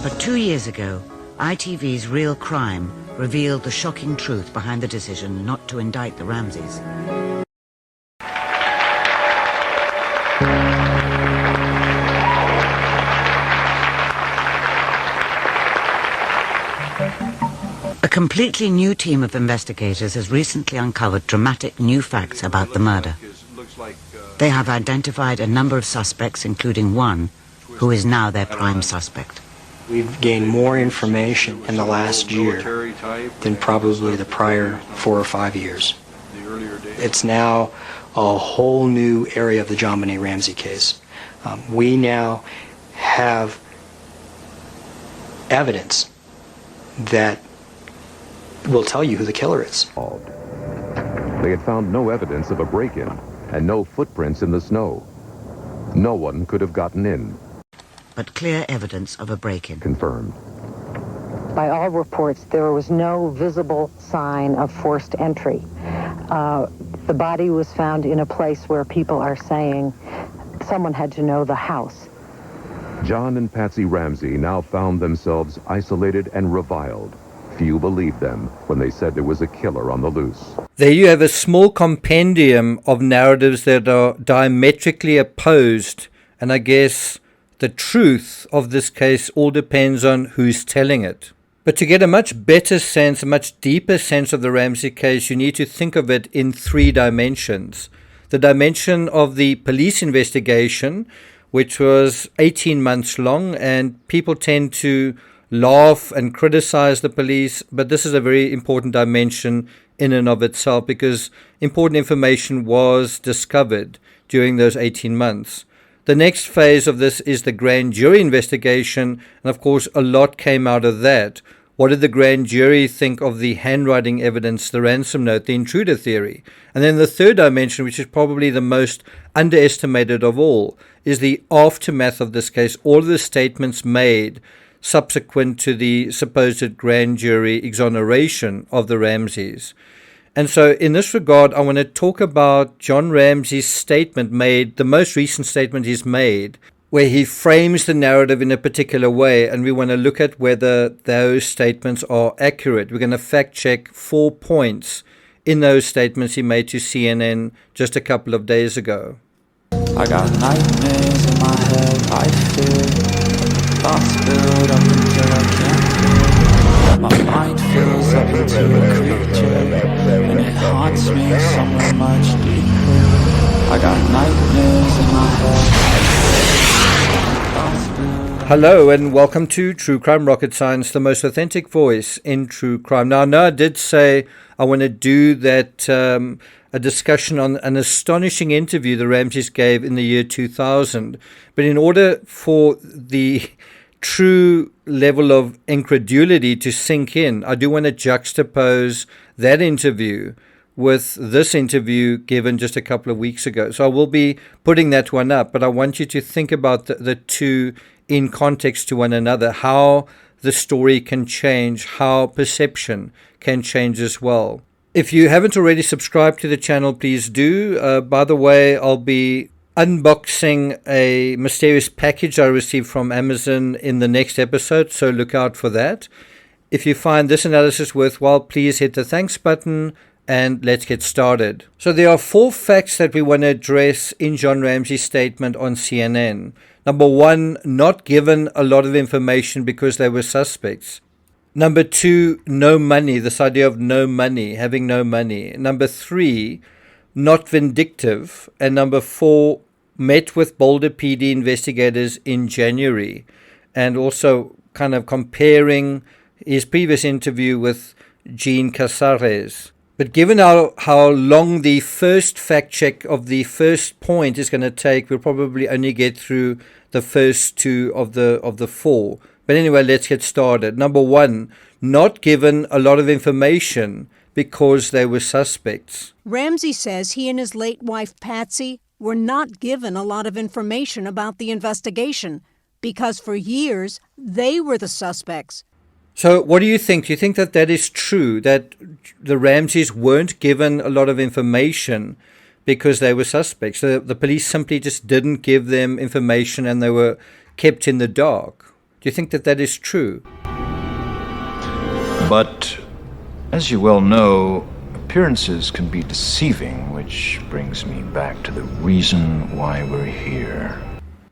But 2 years ago, ITV's Real Crime revealed the shocking truth behind the decision not to indict the Ramseys. A completely new team of investigators has recently uncovered dramatic new facts about the murder. They have identified a number of suspects, including one who is now their prime suspect. We've gained more information in the last year than probably the prior 4 or 5 years. It's now a whole new area of the JonBenet Ramsey case. We now have evidence that will tell you who the killer is. They had found no evidence of a break-in and no footprints in the snow. No one could have gotten in. But clear evidence of a break-in. Confirmed. By all reports, there was no visible sign of forced entry. The body was found in a place where people are saying someone had to know the house. John and Patsy Ramsey now found themselves isolated and reviled. Few believed them when they said there was a killer on the loose. There you have a small compendium of narratives that are diametrically opposed, and I guess the truth of this case all depends on who's telling it. But to get a much better sense, a much deeper sense of the Ramsey case, you need to think of it in 3 dimensions. The dimension of the police investigation, which was 18 months long, and people tend to laugh and criticize the police, but this is a very important dimension in and of itself because important information was discovered during those 18 months. The next phase of this is the grand jury investigation, and of course a lot came out of that. What did the grand jury think of the handwriting evidence, the ransom note, the intruder theory? And then the third dimension, which is probably the most underestimated of all, is the aftermath of this case, all of the statements made subsequent to the supposed grand jury exoneration of the Ramseys. And so in this regard, I want to talk about John Ramsey's statement made, the most recent statement he's made, where he frames the narrative in a particular way, and we want to look at whether those statements are accurate. We're going to fact check 4 points in those statements he made to CNN just a couple of days ago. I got nightmares in my head, I fear thoughts build up until I can't feel. My mind fills up into a creature, and it haunts me somewhere much deeper. I got nightmares in my head. Hello and welcome to True Crime Rocket Science, the most authentic voice in true crime. Now, I know I did say I want to do that a discussion on an astonishing interview the Ramseys gave in the year 2000. But in order for the true level of incredulity to sink in, I do want to juxtapose that interview with this interview given just a couple of weeks ago. So I will be putting that one up, but I want you to think about the two in context to one another, how the story can change, how perception can change as well. If you haven't already subscribed to the channel, please do. By the way, I'll be unboxing a mysterious package I received from Amazon in the next episode, so look out for that. If you find this analysis worthwhile, please hit the thanks button and let's get started. So there are 4 facts that we want to address in John Ramsey's statement on CNN. Number 1, not given a lot of information because they were suspects. Number 2, no money, this idea of no money, having no money. Number 3, not vindictive. And number 4, met with Boulder PD investigators in January. And also kind of comparing his previous interview with Jean Casares. But given how long the first fact check of the first point is going to take, we'll probably only get through the first 2 of the 4. But anyway, let's get started. Number 1, not given a lot of information because they were suspects. Ramsey says he and his late wife Patsy were not given a lot of information about the investigation because for years they were the suspects. So what do you think? Do you think that is true, that the Ramseys weren't given a lot of information because they were suspects? The police simply just didn't give them information and they were kept in the dark. Do you think that that is true? But, as you well know, appearances can be deceiving, which brings me back to the reason why we're here.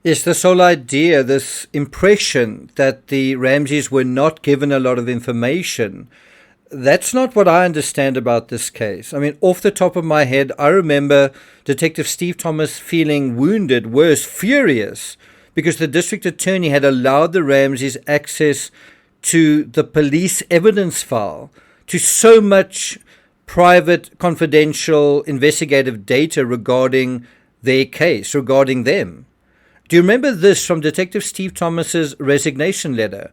Yes, this whole idea, this impression that the Ramseys were not given a lot of information, that's not what I understand about this case. I mean, off the top of my head, I remember Detective Steve Thomas feeling wounded, worse, furious, because the district attorney had allowed the Ramseys access to the police evidence file, to so much private, confidential, investigative data regarding their case, regarding them. Do you remember this from Detective Steve Thomas's resignation letter?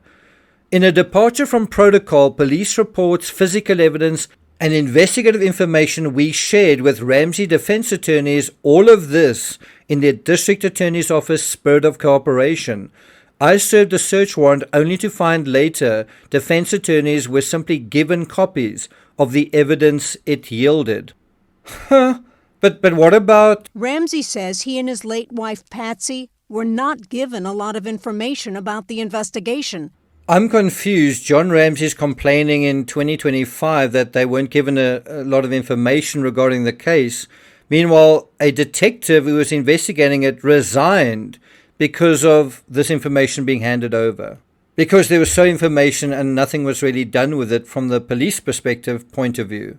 In a departure from protocol, police reports, physical evidence, and investigative information we shared with Ramsey defense attorneys, all of this in the district attorney's office spirit of cooperation. I served a search warrant only to find later defense attorneys were simply given copies of the evidence it yielded. Huh? But what about... Ramsey says he and his late wife Patsy were not given a lot of information about the investigation. I'm confused. John Ramsey's complaining in 2025 that they weren't given a lot of information regarding the case. Meanwhile, a detective who was investigating it resigned because of this information being handed over. Because there was so information and nothing was really done with it from the police perspective point of view.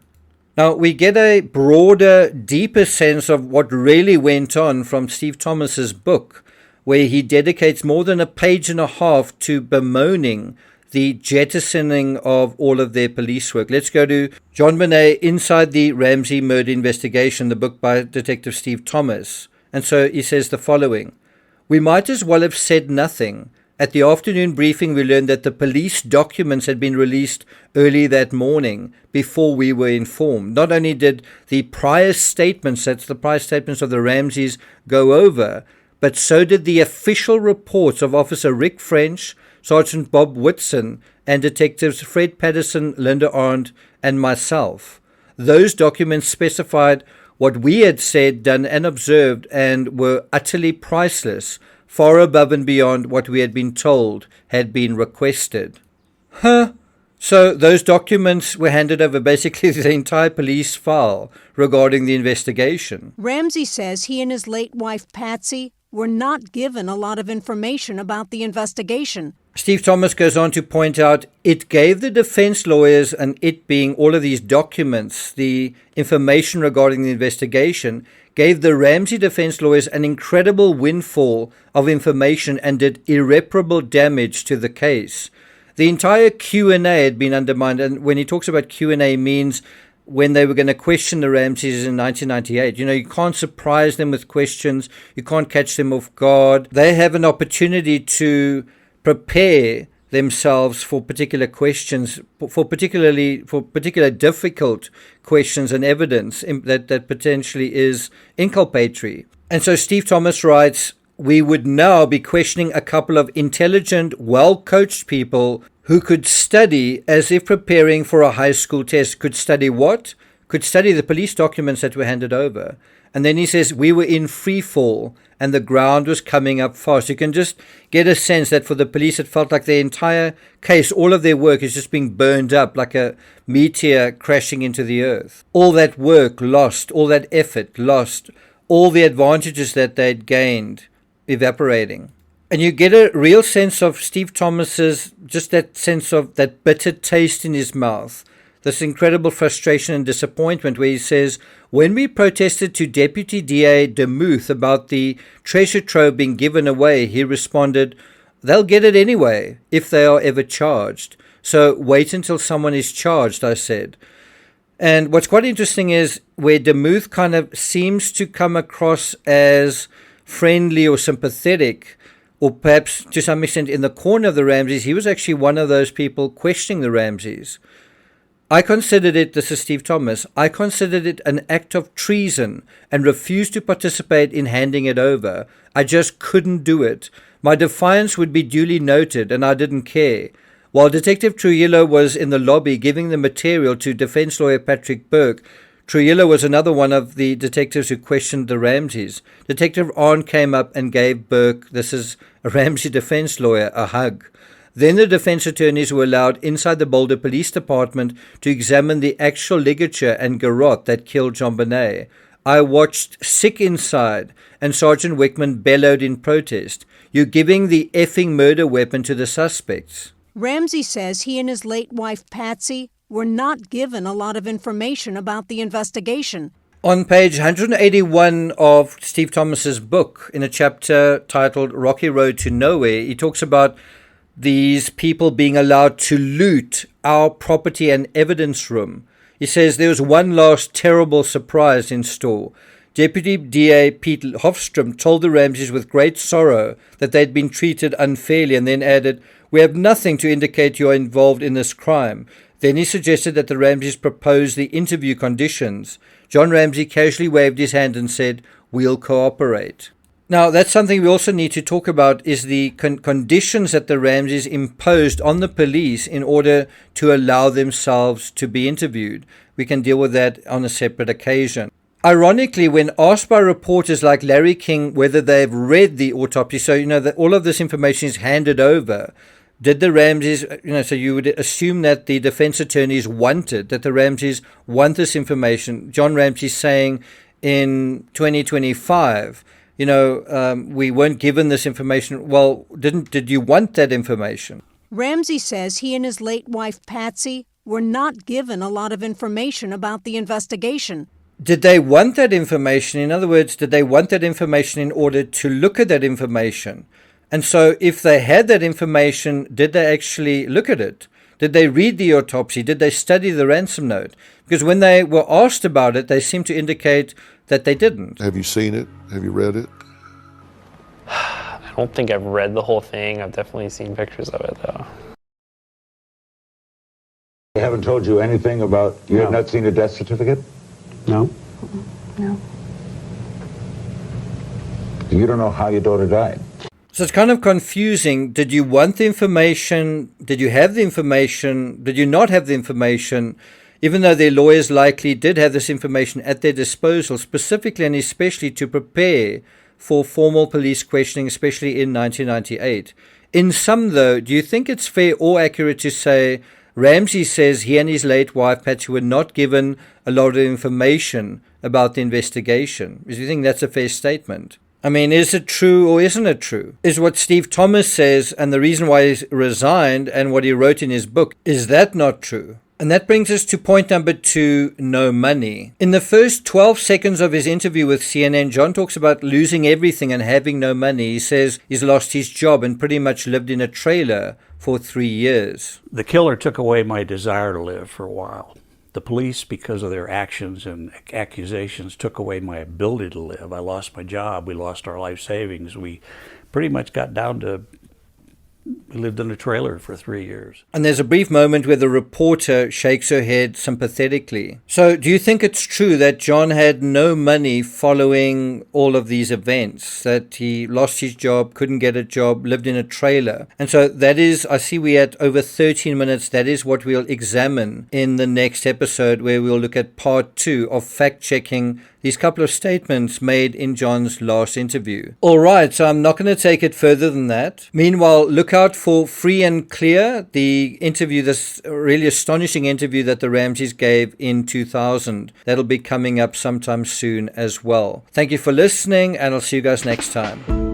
Now, we get a broader, deeper sense of what really went on from Steve Thomas's book, where he dedicates more than a page and a half to bemoaning the jettisoning of all of their police work. Let's go to JonBenet, Inside the Ramsey Murder Investigation, the book by Detective Steve Thomas. And so he says the following: "We might as well have said nothing. At the afternoon briefing, we learned that the police documents had been released early that morning before we were informed. Not only did the prior statements, that's the prior statements of the Ramseys, go over, but so did the official reports of Officer Rick French, Sergeant Bob Whitson, and Detectives Fred Patterson, Linda Arndt, and myself. Those documents specified what we had said, done, and observed, and were utterly priceless, far above and beyond what we had been told had been requested." Huh? So those documents were handed over, basically the entire police file regarding the investigation. Ramsey says he and his late wife Patsy were not given a lot of information about the investigation. Steve Thomas goes on to point out it gave the defense lawyers, and it being all of these documents, the information regarding the investigation, gave the Ramsey defense lawyers an incredible windfall of information and did irreparable damage to the case. The entire Q&A had been undermined, and when he talks about Q&A means when they were going to question the Ramseys in 1998. You know, you can't surprise them with questions. You can't catch them off guard. They have an opportunity to prepare themselves for particular questions, for particular difficult questions and evidence that potentially is inculpatory. And so Steve Thomas writes, "We would now be questioning a couple of intelligent, well-coached people who could study as if preparing for a high school test." Could study what? Could study the police documents that were handed over. And then he says, "We were in free fall and the ground was coming up fast." You can just get a sense that for the police, it felt like their entire case, all of their work is just being burned up like a meteor crashing into the earth. All that work lost, all that effort lost, all the advantages that they'd gained evaporating. And you get a real sense of Steve Thomas's, just that sense of that bitter taste in his mouth, this incredible frustration and disappointment, where he says, "When we protested to Deputy DA DeMuth about the treasure trove being given away, he responded, 'They'll get it anyway, if they are ever charged. So wait until someone is charged,' I said." And what's quite interesting is where DeMuth kind of seems to come across as friendly or sympathetic, or perhaps to some extent in the corner of the Ramseys, he was actually one of those people questioning the Ramseys. "I considered it," this is Steve Thomas, "I considered it an act of treason and refused to participate in handing it over. I just couldn't do it. My defiance would be duly noted, and I didn't care." While Detective Trujillo was in the lobby giving the material to defense lawyer Patrick Burke, Trujillo was another one of the detectives who questioned the Ramseys. Detective Arndt came up and gave Burke, this is a Ramsey defense lawyer a hug. Then the defense attorneys were allowed inside the Boulder Police Department to examine the actual ligature and garrote that killed JonBenet. I watched sick inside, and Sergeant Wickman bellowed in protest. You're giving the effing murder weapon to the suspects. Ramsey says he and his late wife Patsy were not given a lot of information about the investigation. On page 181 of Steve Thomas's book, in a chapter titled Rocky Road to Nowhere, he talks about these people being allowed to loot our property and evidence room. He says there was one last terrible surprise in store. Deputy DA Pete Hofstrom told the Ramseys with great sorrow that they'd been treated unfairly, and then added, "We have nothing to indicate you are involved in this crime." Then he suggested that the Ramseys propose the interview conditions. John Ramsey casually waved his hand and said, "We'll cooperate." Now, that's something we also need to talk about, is the conditions that the Ramseys imposed on the police in order to allow themselves to be interviewed. We can deal with that on a separate occasion. Ironically, when asked by reporters like Larry King whether they've read the autopsy, so, that all of this information is handed over, did the Ramseys, so you would assume that the defense attorneys wanted, that the Ramseys want this information. John Ramsey saying in 2025, we weren't given this information. Well, did you want that information? Ramsey says he and his late wife Patsy were not given a lot of information about the investigation. Did they want that information? In other words, did they want that information in order to look at that information? And so if they had that information, did they actually look at it? Did they read the autopsy? Did they study the ransom note? Because when they were asked about it, they seemed to indicate that they didn't. Have you seen it? Have you read it? I don't think I've read the whole thing. I've definitely seen pictures of it, though. They haven't told you anything about, you have not seen a death certificate? No. No. You don't know how your daughter died? So it's kind of confusing. Did you want the information? Did you have the information? Did you not have the information? Even though their lawyers likely did have this information at their disposal, specifically and especially to prepare for formal police questioning, especially in 1998. In sum, though, do you think it's fair or accurate to say Ramsey says he and his late wife, Patsy, were not given a lot of information about the investigation? Do you think that's a fair statement? I mean, is it true or isn't it true? Is what Steve Thomas says and the reason why he resigned and what he wrote in his book, is that not true? And that brings us to point number 2, no money. In the first 12 seconds of his interview with CNN, John talks about losing everything and having no money. He says he's lost his job and pretty much lived in a trailer for 3 years. The killer took away my desire to live for a while. The police, because of their actions and accusations, took away my ability to live. I lost my job. We lost our life savings. We pretty much got down to, we lived in a trailer for 3 years. And there's a brief moment where the reporter shakes her head sympathetically. So do you think it's true that John had no money following all of these events, that he lost his job, couldn't get a job, lived in a trailer? And so that is, I see we're at over 13 minutes. That is what we'll examine in the next episode, where we'll look at part 2 of fact-checking these couple of statements made in John's last interview. All right, so I'm not going to take it further than that. Meanwhile, look out for Free and Clear, the interview, this really astonishing interview that the Ramseys gave in 2000. That'll be coming up sometime soon as well. Thank you for listening, and I'll see you guys next time.